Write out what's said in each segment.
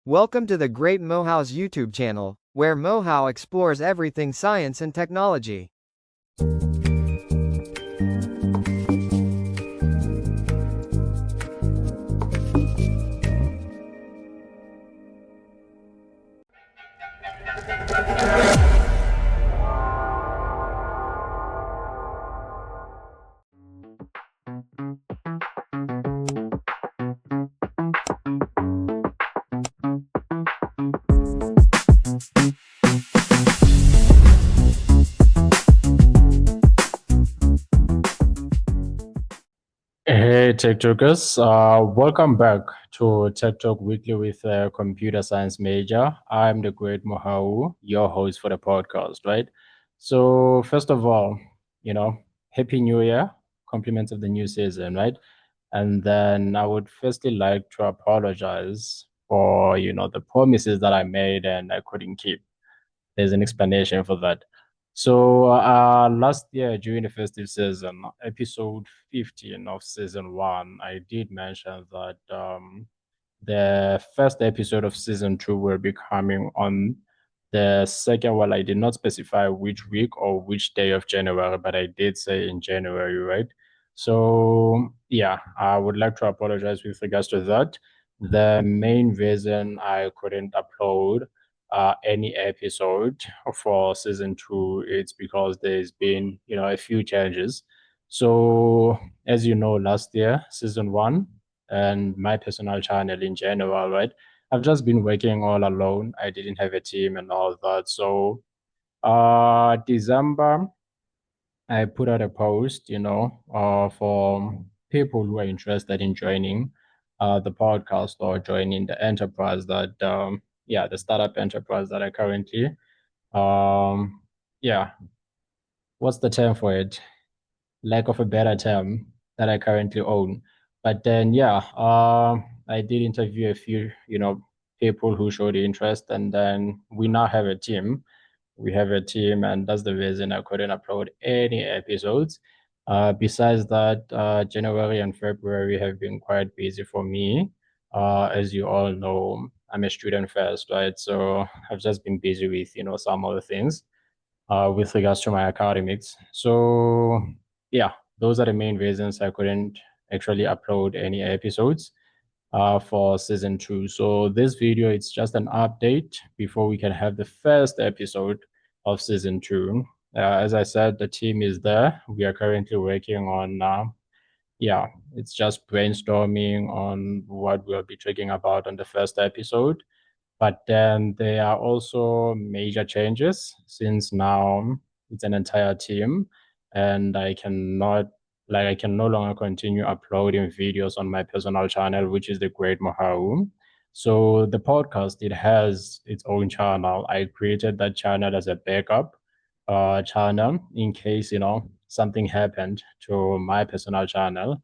Welcome to the Great Mohau's YouTube channel, where Mohau explores everything science and technology. Hey, Tech Talkers. Welcome back to Tech Talk Weekly with a computer science major. I'm the Great Mohau, your host for the podcast, right? So, first of all, Happy New Year, compliments of the new season, right? And then I would firstly like to apologize for, the promises that I made and I couldn't keep. There's an explanation for that. So last year during the festive season, episode 15 of season one, I did mention that the first episode of season two will be coming on the second. Well, I did not specify which week or which day of January, but I did say in January, right? So yeah, I would like to apologize with regards to that. The main reason I couldn't upload any episode for season two, it's because there's been, a few changes. So, as you know, last year, season one, and my personal channel in general, right? I've just been working all alone. I didn't have a team and all that. So, December, I put out a post, for people who are interested in joining the podcast or joining the enterprise the startup enterprise that I currently, um, yeah, what's the term for it? Lack of a better term that I currently own. But then, I did interview a few, people who showed interest, and then we now have a team. We have a team, and that's the reason I couldn't upload any episodes. Besides that, January and February have been quite busy for me. As you all know, I'm a student first, right? So I've just been busy with, some other things with regards to my academics. So yeah, those are the main reasons I couldn't actually upload any episodes for season two. So this video, it's just an update before we can have the first episode of season two. As I said, the team is there. We are currently working on, it's just brainstorming on what we'll be talking about on the first episode. But then there are also major changes since now it's an entire team and I can no longer continue uploading videos on my personal channel, which is the Great Mohau. So the podcast, it has its own channel. I created that channel as a backup channel in case, something happened to my personal channel.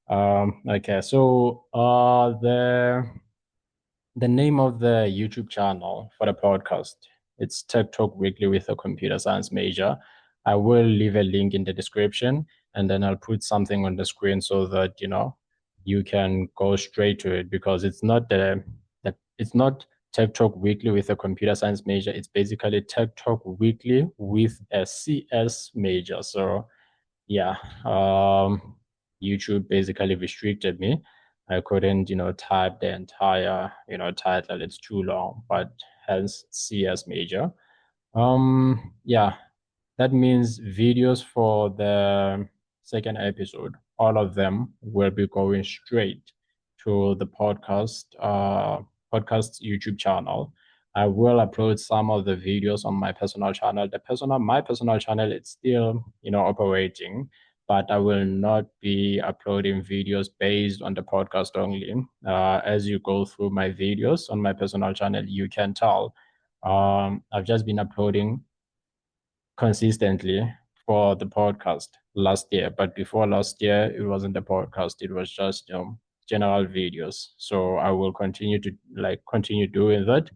Okay, so the name of the YouTube channel for the podcast, it's Tech Talk Weekly with a computer science major. I will leave a link in the description and then I'll put something on the screen so that you can go straight to it because it's not Tech Talk Weekly with a computer science major. It's basically Tech Talk Weekly with a CS major. So yeah, YouTube basically restricted me. I couldn't, type the entire, title. It's too long, but hence CS major. Yeah, that means videos for the second episode, all of them will be going straight to the podcast YouTube channel. I will upload some of the videos on my personal channel. My personal channel, it's still, operating, but I will not be uploading videos based on the podcast only. As you go through my videos on my personal channel, you can tell I've just been uploading consistently for the podcast last year. But before last year, it wasn't the podcast. It was just general videos. So I will continue doing that.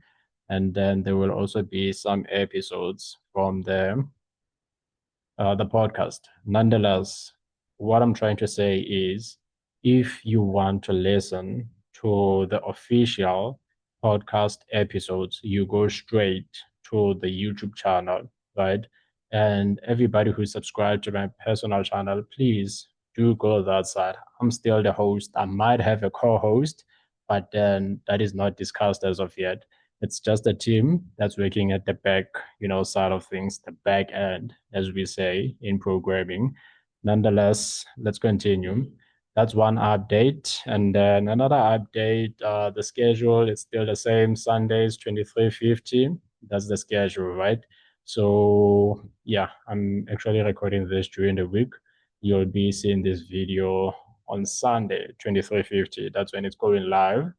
And then there will also be some episodes from the podcast. Nonetheless, what I'm trying to say is if you want to listen to the official podcast episodes, you go straight to the YouTube channel, right? And everybody who's subscribed to my personal channel, please do go that side. I'm still the host. I might have a co-host, but then that is not discussed as of yet. It's just a team that's working at the back, side of things, the back end, as we say in programming. Nonetheless, let's continue. That's one update. And then another update, the schedule is still the same, Sundays, 23:50. That's the schedule, right? So yeah, I'm actually recording this during the week. You'll be seeing this video on Sunday, 23:50. That's when it's going live.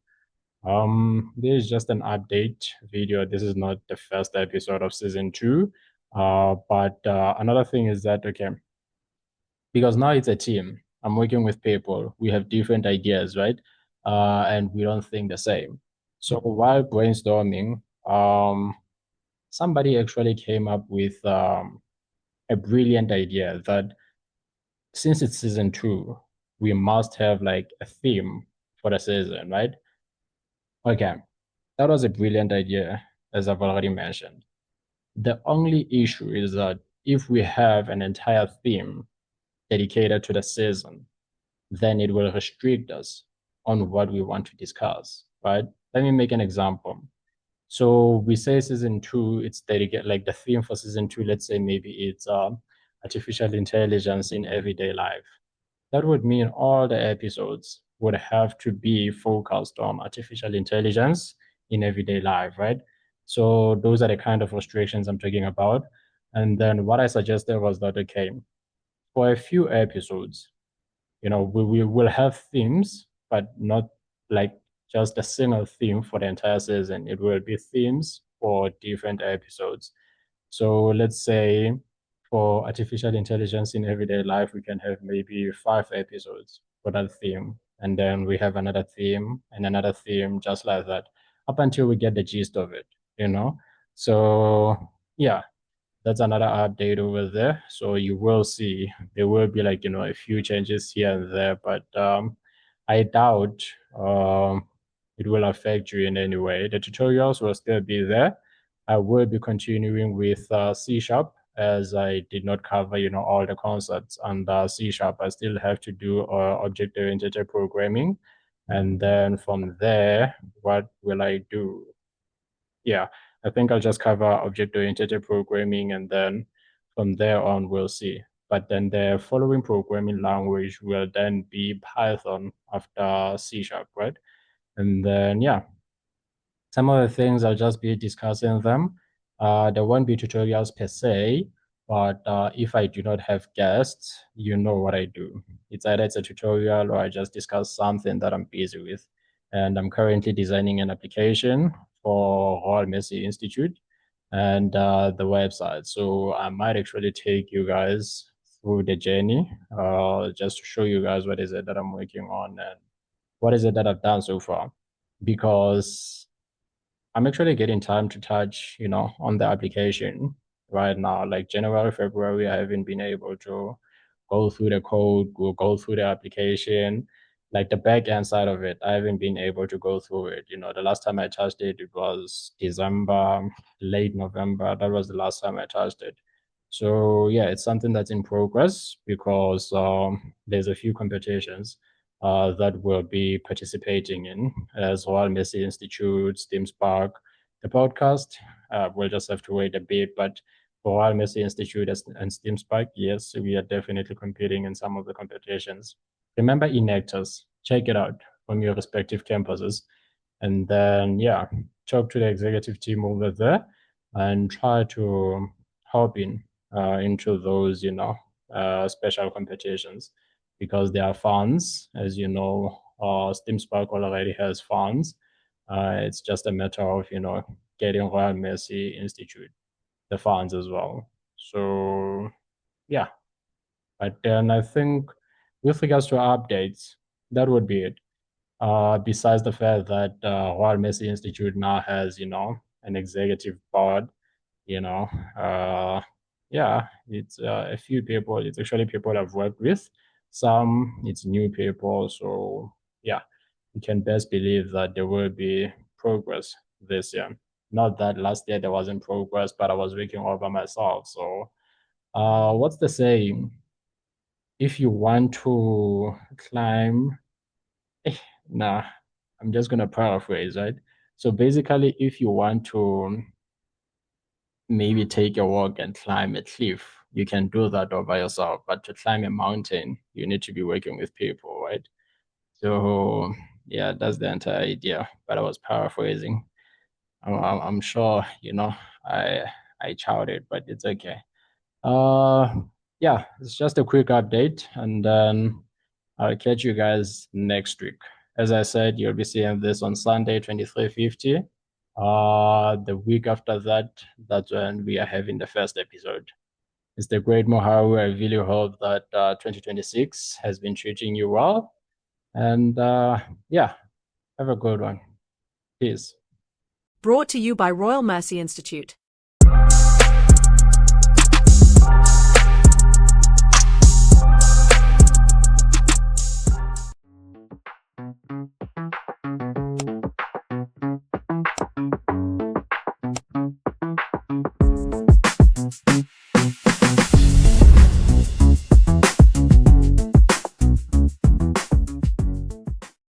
This is just an update video. This is not the first episode of season two. But another thing is that, okay, because now it's a team. I'm working with people. We have different ideas, right? And we don't think the same. So while brainstorming, somebody actually came up with a brilliant idea that since it's season two, we must have like a theme for the season, right? Okay, that was a brilliant idea, as I've already mentioned. The only issue is that if we have an entire theme dedicated to the season, then it will restrict us on what we want to discuss, right? Let me make an example. So we say season two, it's dedicated, like the theme for season two, let's say maybe it's artificial intelligence in everyday life. That would mean all the episodes would have to be focused on artificial intelligence in everyday life, right? So those are the kind of restrictions I'm talking about. And then what I suggested was that, okay, for a few episodes, we will have themes, but not like just a single theme for the entire season. It will be themes for different episodes. So let's say for artificial intelligence in everyday life, we can have maybe 5 episodes for that theme. And then we have another theme and another theme, just like that, up until we get the gist of it, you know? So yeah, that's another update over there. So you will see there will be like, a few changes here and there, but I doubt it will affect you in any way. The tutorials will still be there. I will be continuing with C sharp as I did not cover, all the concepts on C sharp. I still have to do object-oriented programming. And then from there, what will I do? Yeah, I think I'll just cover object-oriented programming and then from there on we'll see. But then the following programming language will then be Python after C sharp, right? And then yeah, some of the things I'll just be discussing them. There won't be tutorials per se, but if I do not have guests, you know what I do. It's either it's a tutorial or I just discuss something that I'm busy with. And I'm currently designing an application for Royal Messi Institute and the website. So I might actually take you guys through the journey, just to show you guys what is it that I'm working on and what is it that I've done so far. Because I'm actually getting time to touch, on the application right now. Like January, February, I haven't been able to go through the code, go through the application, like the back end side of it. I haven't been able to go through it. The last time I touched it, it was December, late November. That was the last time I touched it. So yeah, it's something that's in progress because there's a few competitions that will be participating in as well. Messi Institute, Steam Spark, the podcast. We'll just have to wait a bit, but for while Messi Institute and Steam Spark, yes, we are definitely competing in some of the competitions. Remember Enactors, check it out from your respective campuses. And then, yeah, talk to the executive team over there and try to hop into those, special competitions because there are funds. As you know, Steam Spark already has funds. It's just a matter of, getting Royal Messi Institute the funds as well. So yeah, but then I think with regards to updates, that would be it. Besides the fact that Royal Messi Institute now has, an executive board, you know, uh, yeah, it's a few people. It's actually people I've worked with. Some it's new people. So yeah, you can best believe that there will be progress this year. Not that last year there wasn't progress, but I was working over myself. So, what's the saying? If you want to climb, nah, I'm just gonna paraphrase, right? So basically, if you want to maybe take a walk and climb a cliff, you can do that all by yourself. But to climb a mountain, you need to be working with people, right? So yeah, that's the entire idea. But I was paraphrasing. I'm sure, I I chowed, but it's okay. Uh, yeah, it's just a quick update, and then I'll catch you guys next week. As I said, you'll be seeing this on Sunday, 23:50. The week after that, that's when we are having the first episode. It's the Great Mohau. I really hope that 2026 has been treating you well. And yeah, have a good one. Peace. Brought to you by Royal Mercy Institute.